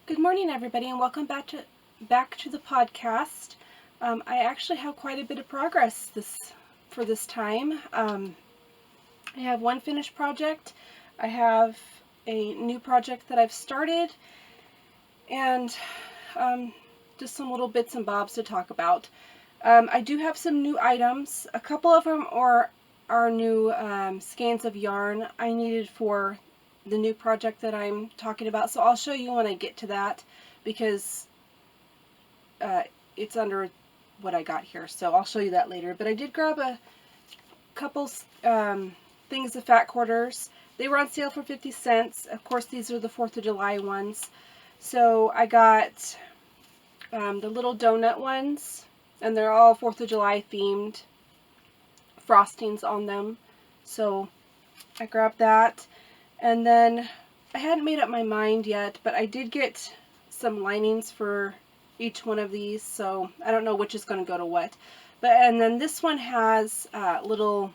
Good morning, everybody, and welcome back to the podcast. I actually have quite a bit of progress for this time. I have one finished project. I have a new project that I've started, and just some little bits and bobs to talk about. I do have some new items. A couple of them are new skeins of yarn I needed for the new project that I'm talking about. So I'll show you when I get to that, because it's under what I got here. So I'll show you that later. But I did grab a couple things of fat quarters. They were on sale for 50 cents. Of course, these are the 4th of July ones. So I got the little donut ones, and they're all 4th of July themed, frostings on them. So I grabbed that. And then I hadn't made up my mind yet, but I did get some linings for each one of these, so I don't know which is going to go to what. And then this one has little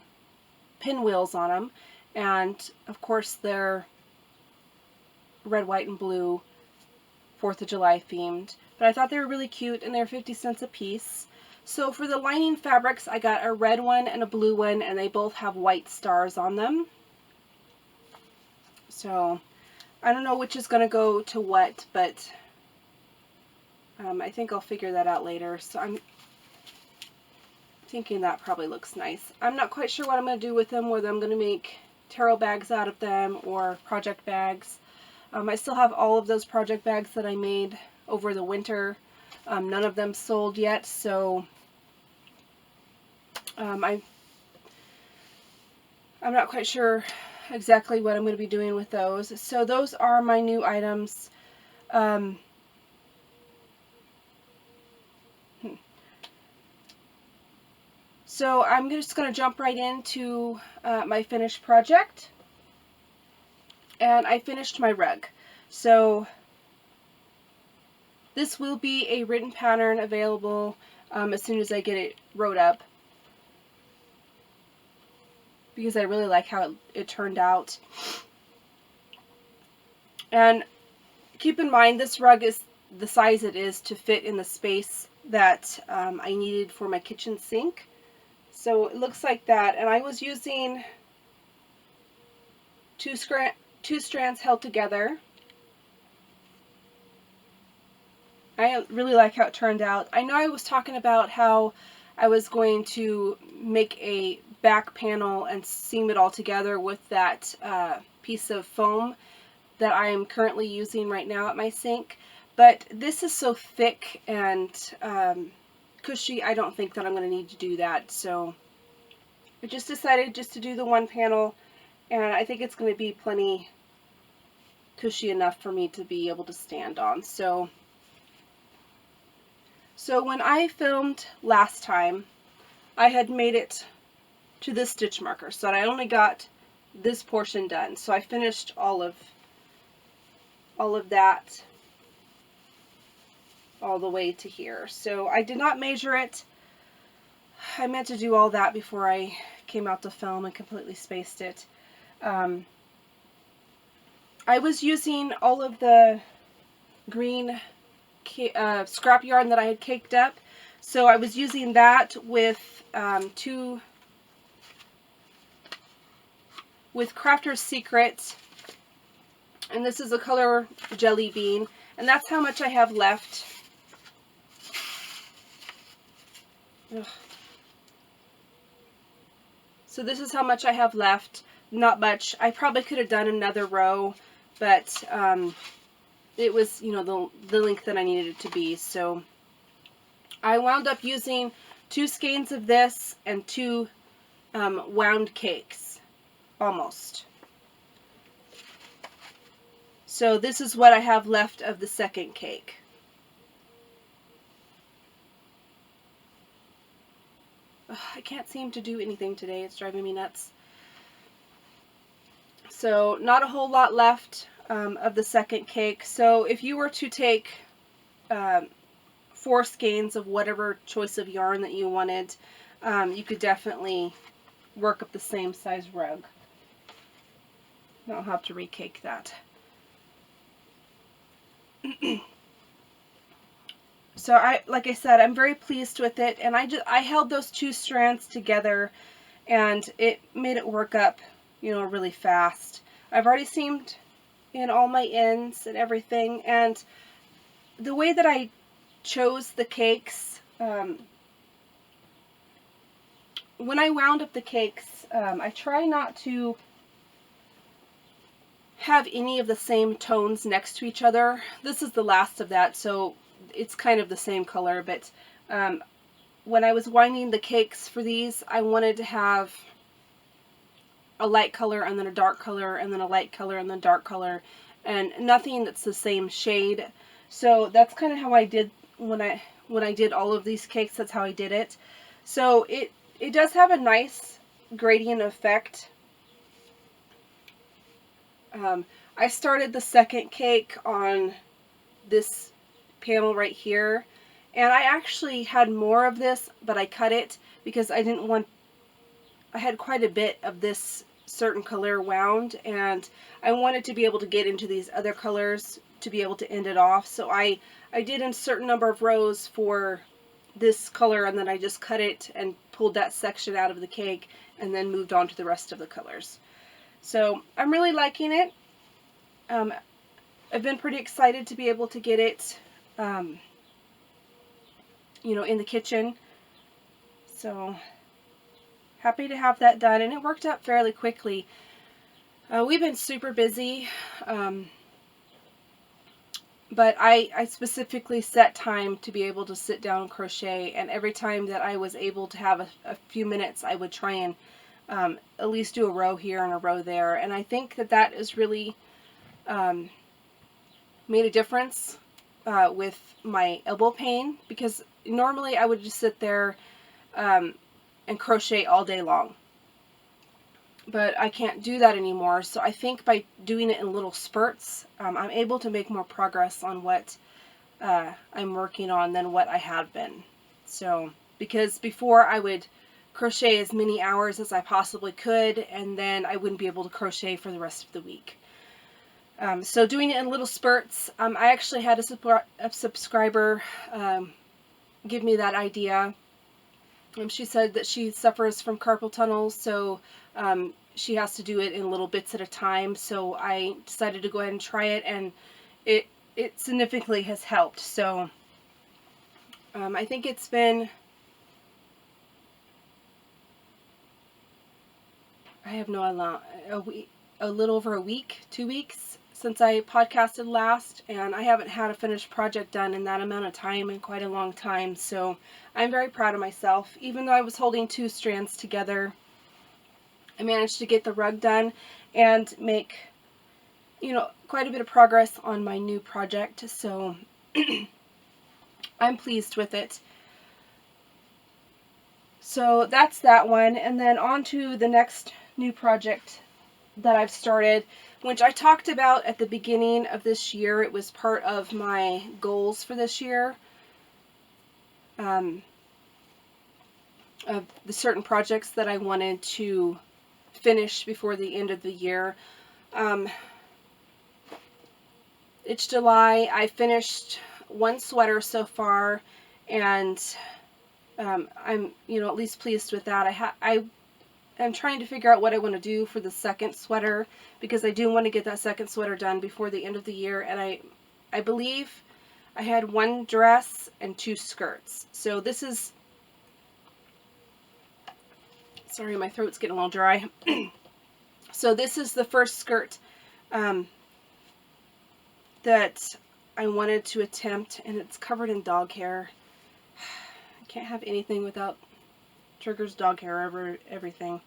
pinwheels on them, and of course they're red, white, and blue, 4th of July themed. But I thought they were really cute, and they're 50 cents a piece. So for the lining fabrics, I got a red one and a blue one, and they both have white stars on them. So I don't know which is going to go to what, but I think I'll figure that out later. So I'm thinking that probably looks nice. I'm not quite sure what I'm going to do with them, whether I'm going to make tarot bags out of them or project bags. I still have all of those project bags that I made over the winter. None of them sold yet, so I'm not quite sure exactly what I'm going to be doing with those. So those are my new items. So I'm just going to jump right into my finished project. And I finished my rug. So this will be a written pattern available as soon as I get it wrote up, because I really like how it turned out. And keep in mind, this rug is the size it is to fit in the space that I needed for my kitchen sink. So it looks like that, and I was using two strands held together. I really like how it turned out. I know I was talking about how I was going to make a back panel and seam it all together with that piece of foam that I am currently using right now at my sink, but this is so thick and cushy, I don't think that I'm going to need to do that. So I just decided just to do the one panel, and I think it's going to be plenty cushy enough for me to be able to stand on. So when I filmed last time, I had made it to this stitch marker, so I only got this portion done. So I finished all of that all the way to here. So I did not measure it. I meant to do all that before I came out to film and completely spaced it. I was using all of the green scrap yarn that I had caked up. So I was using that with Crafter's Secret, and this is a color Jelly Bean, and that's how much I have left. Ugh. So this is how much I have left. Not much. I probably could have done another row, but it was, you know, the length that I needed it to be. So I wound up using 2 skeins of this and 2 wound cakes, almost. So this is what I have left of the second cake. Ugh, I can't seem to do anything today. It's driving me nuts. So not a whole lot left of the second cake. So if you were to take 4 skeins of whatever choice of yarn that you wanted, you could definitely work up the same size rug. I'll have to recake that. So like I said, I'm very pleased with it, and I held those 2 strands together, and it made it work up, you know, really fast. I've already seamed in all my ends and everything, and the way that I chose the cakes, when I wound up the cakes, I try not to have any of the same tones next to each other. This is the last of that, so it's kind of the same color, but when I was winding the cakes for these, I wanted to have a light color and then a dark color and then a light color and then dark color, and nothing that's the same shade. So that's kind of how I did when I did all of these cakes. That's how I did it. So it does have a nice gradient effect. I started the second cake on this panel right here, and I actually had more of this, but I cut it because I didn't want, I had quite a bit of this certain color wound, and I wanted to be able to get into these other colors to be able to end it off. So I did a certain number of rows for this color, and then I just cut it and pulled that section out of the cake and then moved on to the rest of the colors. So I'm really liking it. I've been pretty excited to be able to get it, you know, in the kitchen. So happy to have that done, and it worked out fairly quickly. We've been super busy, but I specifically set time to be able to sit down and crochet, and every time that I was able to have a few minutes, I would try and at least do a row here and a row there, and I think that that is really made a difference with my elbow pain, because normally I would just sit there and crochet all day long, but I can't do that anymore. So I think by doing it in little spurts, I'm able to make more progress on what I'm working on than what I have been. So, because before I would crochet as many hours as I possibly could, and then I wouldn't be able to crochet for the rest of the week. So doing it in little spurts, I actually had a subscriber give me that idea. She said that she suffers from carpal tunnel, so she has to do it in little bits at a time. So I decided to go ahead and try it, and it significantly has helped. So I think it's been, I have no idea, a little over a week, 2 weeks since I podcasted last, and I haven't had a finished project done in that amount of time in quite a long time. So I'm very proud of myself. Even though I was holding 2 strands together, I managed to get the rug done and make, you know, quite a bit of progress on my new project. So I'm pleased with it. So that's that one, and then on to the next new project that I've started, which I talked about at the beginning of this year. It was part of my goals for this year, of the certain projects that I wanted to finish before the end of the year. It's July. I finished 1 sweater so far, and I'm, you know, at least pleased with that. I'm trying to figure out what I want to do for the second sweater, because I do want to get that second sweater done before the end of the year, and I believe I had 1 dress and 2 skirts. So this is, sorry, my throat's getting a little dry. So this is the first skirt that I wanted to attempt, and it's covered in dog hair. I can't have anything without Trigger's dog hair over everything.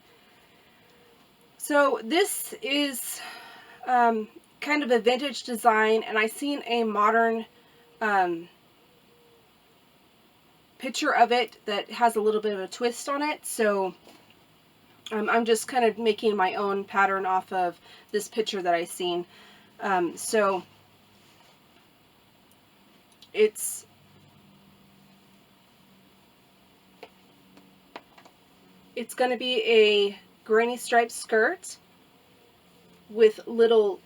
So this is kind of a vintage design, and I seen a modern picture of it that has a little bit of a twist on it. So I'm just kind of making my own pattern off of this picture that I seen. So it's going to be a granny striped skirt with little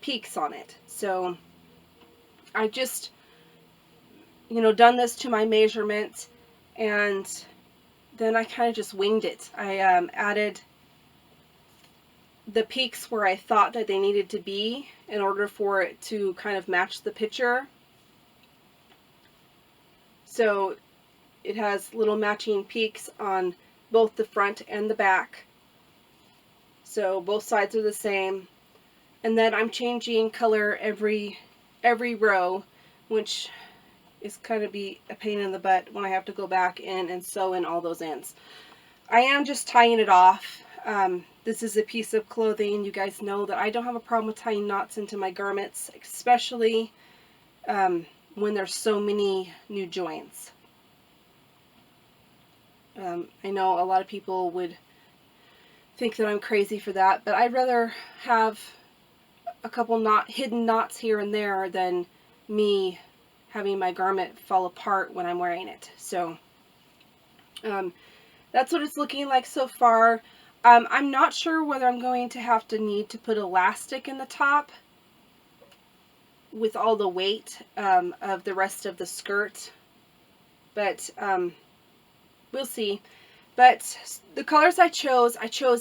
peaks on it. So I just, you know, done this to my measurement, and then I kind of just winged it. I added the peaks where I thought that they needed to be in order for it to kind of match the picture. So it has little matching peaks on both the front and the back. So both sides are the same. And then I'm changing color every row, which is kind of be a pain in the butt when I have to go back in and sew in all those ends. I am just tying it off. This is a piece of clothing. You guys know that I don't have a problem with tying knots into my garments, especially when there's so many new joints. I know a lot of people would think that I'm crazy for that, but I'd rather have a couple hidden knots here and there than me having my garment fall apart when I'm wearing it. So that's what it's looking like so far. I'm not sure whether I'm going to need to put elastic in the top with all the weight of the rest of the skirt, but we'll see. But the colors I chose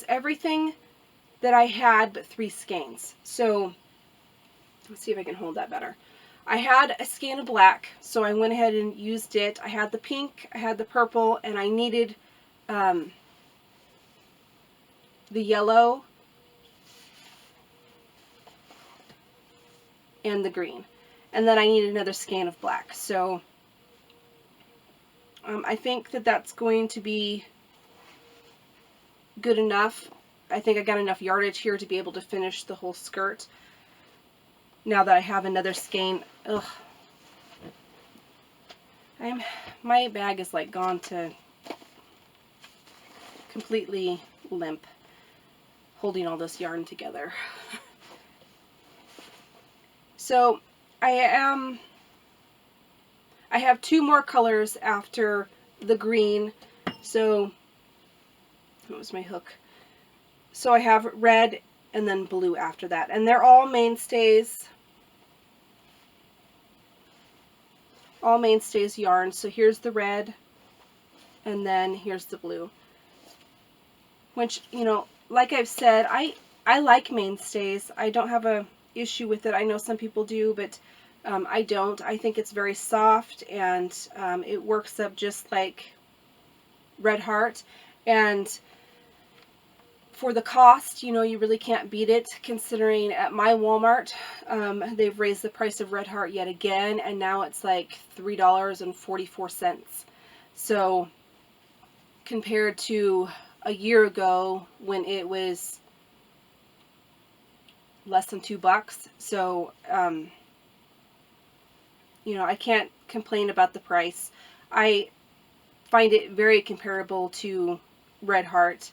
everything that I had but 3 skeins. So let's see if I can hold that better. I had a skein of black, so I went ahead and used it. I had the pink, I had the purple, and I needed the yellow and the green. And then I need another skein of black. So I think that that's going to be good enough. I think I got enough yardage here to be able to finish the whole skirt. Now that I have another skein. Ugh. My bag is like gone to completely limp holding all this yarn together. So I have 2 more colors after the green. So what was my hook? So I have red and then blue after that, and they're all mainstays. All mainstays yarn. So here's the red, and then here's the blue. Which, you know, like I've said, I like mainstays. I don't have a issue with it. I know some people do, but I don't. I think it's very soft, and it works up just like Red Heart. And for the cost, you know, you really can't beat it, considering at my Walmart, they've raised the price of Red Heart yet again, and now it's like $3.44. So compared to a year ago when it was less than $2. So, you know, I can't complain about the price. I find it very comparable to Red Heart.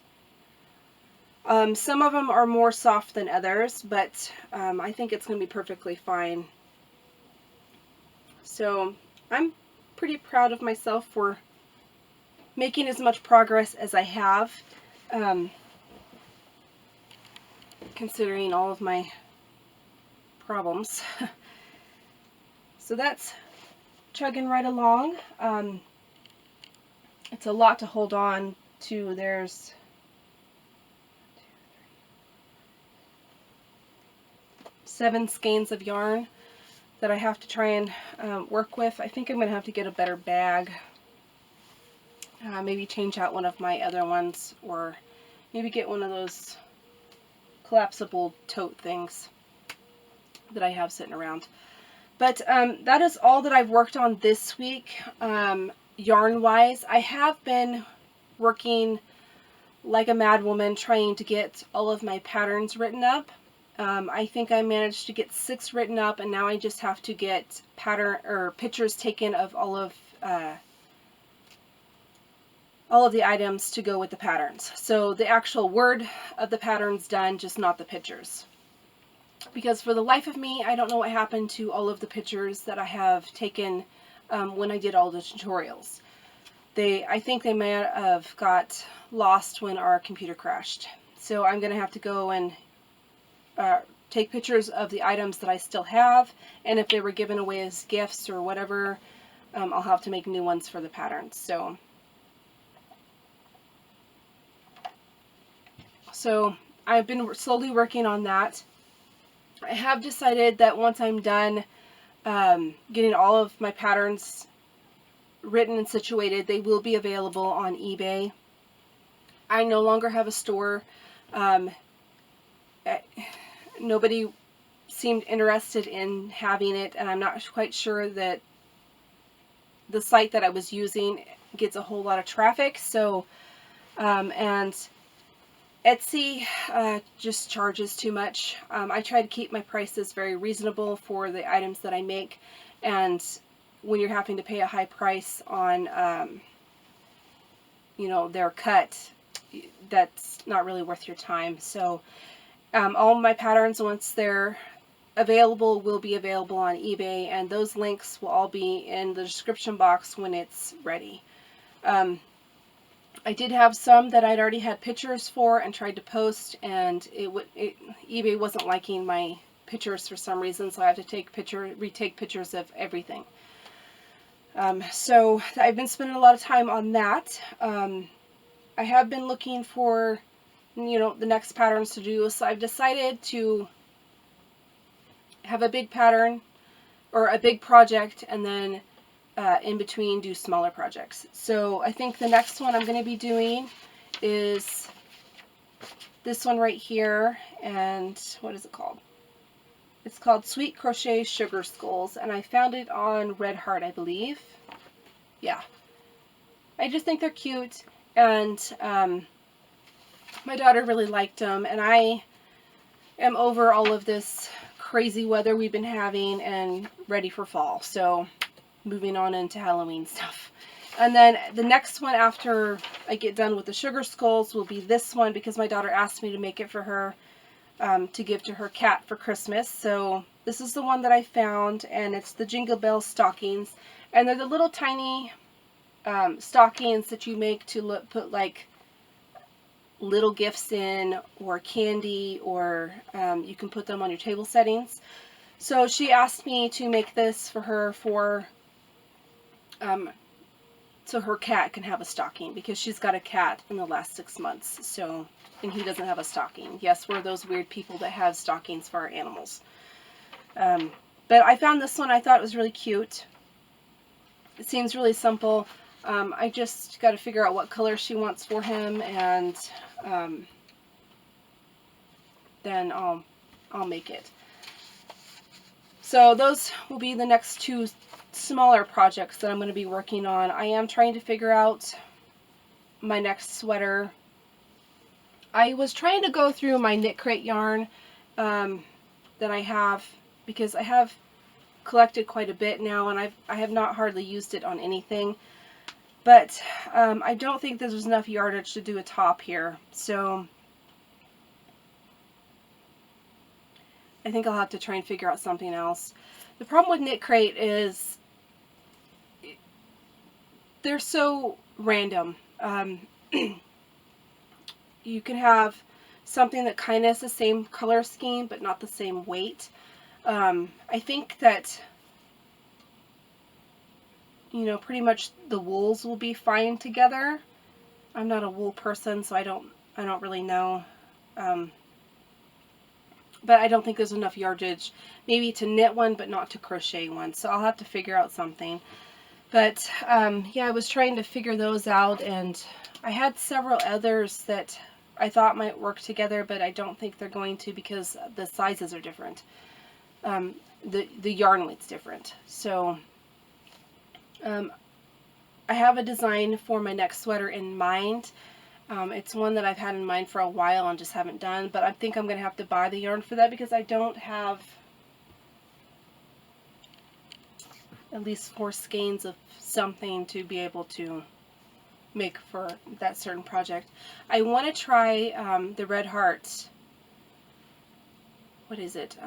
Some of them are more soft than others, but I think it's going to be perfectly fine. So I'm pretty proud of myself for making as much progress as I have, considering all of my problems. So that's chugging right along. It's a lot to hold on to. There's 7 skeins of yarn that I have to try and work with. I think I'm going to have to get a better bag. Maybe change out one of my other ones, or maybe get one of those collapsible tote things that I have sitting around. But that is all that I've worked on this week, yarn-wise. I have been working like a mad woman trying to get all of my patterns written up. I think I managed to get 6 written up, and now I just have to get pictures taken of all of the items to go with the patterns. So the actual word of the pattern's done, just not the pictures. Because for the life of me, I don't know what happened to all of the pictures that I have taken when I did all the tutorials. I think they may have got lost when our computer crashed. So I'm going to have to go and take pictures of the items that I still have, and if they were given away as gifts or whatever, I'll have to make new ones for the patterns. So I've been slowly working on that. I have decided that once I'm done getting all of my patterns written and situated, they will be available on eBay. I no longer have a store. Nobody seemed interested in having it, and I'm not quite sure that the site that I was using gets a whole lot of traffic. So, and Etsy just charges too much. I try to keep my prices very reasonable for the items that I make, and when you're having to pay a high price on, you know, their cut, that's not really worth your time. So all my patterns, once they're available, will be available on eBay, and those links will all be in the description box when it's ready. I did have some that I'd already had pictures for and tried to post, and eBay wasn't liking my pictures for some reason, so I have to retake pictures of everything. So I've been spending a lot of time on that. I have been looking for, you know, the next patterns to do, so I've decided to have a big pattern or a big project, and then in between do smaller projects. So I think the next one I'm going to be doing is this one right here, and what is it called? It's called Sweet Crochet Sugar Skulls, and I found it on Red Heart, I believe. Yeah. I just think they're cute, and my daughter really liked them, and I am over all of this crazy weather we've been having and ready for fall. So moving on into Halloween stuff. And then the next one after I get done with the sugar skulls will be this one, because my daughter asked me to make it for her to give to her cat for Christmas. So this is the one that I found, and it's the Jingle Bell stockings, and they're the little tiny stockings that you make to put like little gifts in, or candy, or you can put them on your table settings. So she asked me to make this for her so her cat can have a stocking, because she's got a cat in the last 6 months, so, and he doesn't have a stocking. Yes, we're those weird people that have stockings for our animals. But I found this one, I thought it was really cute. It seems really simple. I just got to figure out what color she wants for him, and then I'll make it. So those will be the next two smaller projects that I'm going to be working on. I am trying to figure out my next sweater. I was trying to go through my Knit Crate yarn that I have, because I have collected quite a bit now, and I have not hardly used it on anything. But I don't think there's enough yardage to do a top here, so I think I'll have to try and figure out something else. The problem with Knit Crate is they're so random. You can have something that kind of is the same color scheme but not the same weight. I think that, you know, pretty much the wools will be fine together. I'm not a wool person, so I don't really know. But I don't think there's enough yardage maybe to knit one, but not to crochet one. So I'll have to figure out something. But yeah, I was trying to figure those out, and I had several others that I thought might work together, but I don't think they're going to, because the sizes are different. The yarn weight's different. So I have a design for my next sweater in mind. It's one that I've had in mind for a while and just haven't done, but I think I'm going to have to buy the yarn for that, because I don't have at least 4 skeins of something to be able to make for that certain project. I want to try the Red Heart, what is it,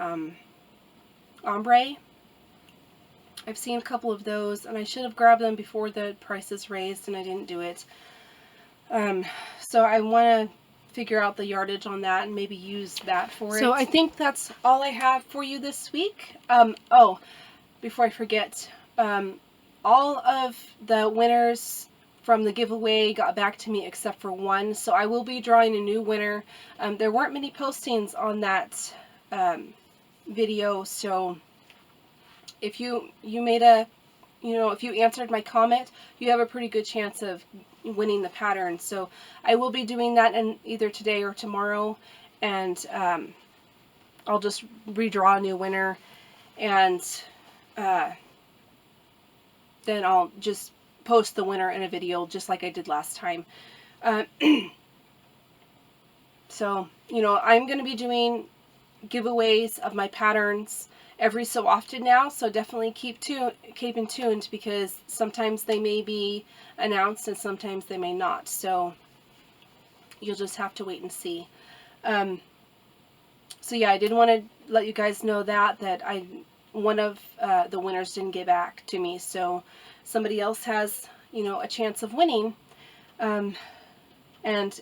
ombre. I've seen a couple of those, and I should have grabbed them before the prices raised, and I didn't do it. So I want to figure out the yardage on that and maybe use that for it. So I think that's all I have for you this week. Oh, before I forget, all of the winners from the giveaway got back to me except for one, so I will be drawing a new winner. There weren't many postings on that video, so if you made a, if you answered my comment, you have a pretty good chance of winning the pattern. So I will be doing that in either today or tomorrow, and I'll just redraw a new winner, and then I'll just post the winner in a video just like I did last time. So, I'm going to be doing giveaways of my patterns every so often now, so definitely keep in tuned, because sometimes they may be announced and sometimes they may not, so you'll just have to wait and see. So yeah, I did want to let you guys know that one of the winners didn't get back to me, so somebody else has, a chance of winning. And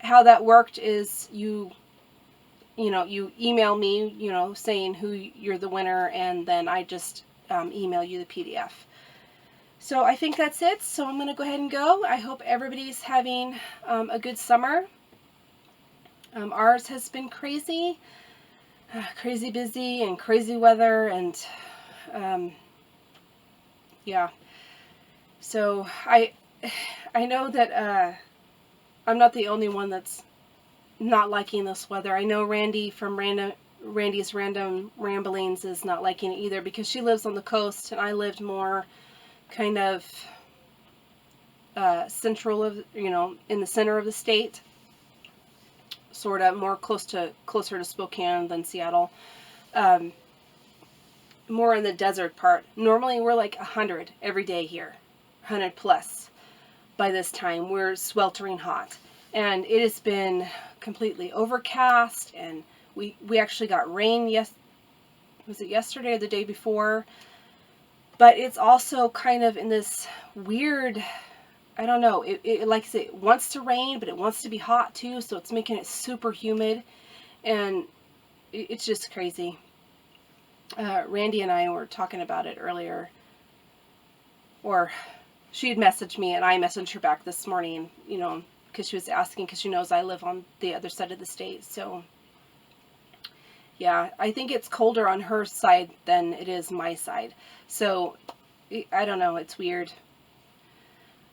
how that worked is you email me, saying who you're the winner, and then I just email you the PDF. So I think that's it. So I'm going to go ahead and go. I hope everybody's having a good summer. Ours has been crazy busy and crazy weather, and yeah. So I know that I'm not the only one that's not liking this weather. I know Randy from Randy's Random Ramblings is not liking it either, because she lives on the coast and I lived more kind of central of, in the center of the state, sort of more closer to Spokane than Seattle, more in the desert part. Normally we're like 100 every day here, 100 plus by this time. We're sweltering hot, and it has been completely overcast, and we actually got rain, was it yesterday or the day before? But it's also kind of in this weird, I don't know, it like I say, it wants to rain, but it wants to be hot too, so it's making it super humid, and it's just crazy. Randy and I were talking about it earlier, or she had messaged me and I messaged her back this morning, because she was asking, because she knows I live on the other side of the state. So yeah, I think it's colder on her side than it is my side. So I don't know, it's weird.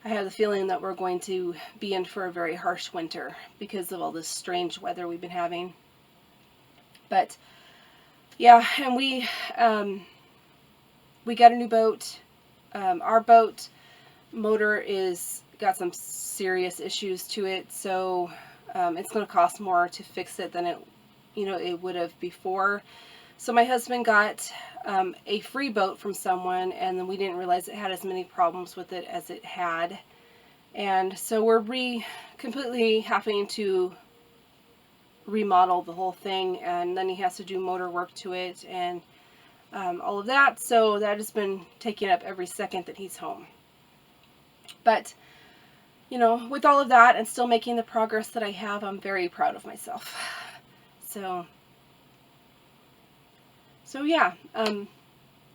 I have the feeling that we're going to be in for a very harsh winter because of all this strange weather we've been having. But yeah, and we got a new boat. Our boat motor got some serious issues to it, so it's going to cost more to fix it than it would have before. So my husband got a free boat from someone, and then we didn't realize it had as many problems with it as it had, and so we're completely having to remodel the whole thing, and then he has to do motor work to it and all of that. So that has been taking up every second that he's home. But with all of that and still making the progress that I have, I'm very proud of myself. So yeah,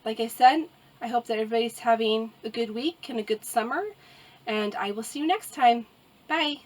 like I said, I hope that everybody's having a good week and a good summer, and I will see you next time. Bye.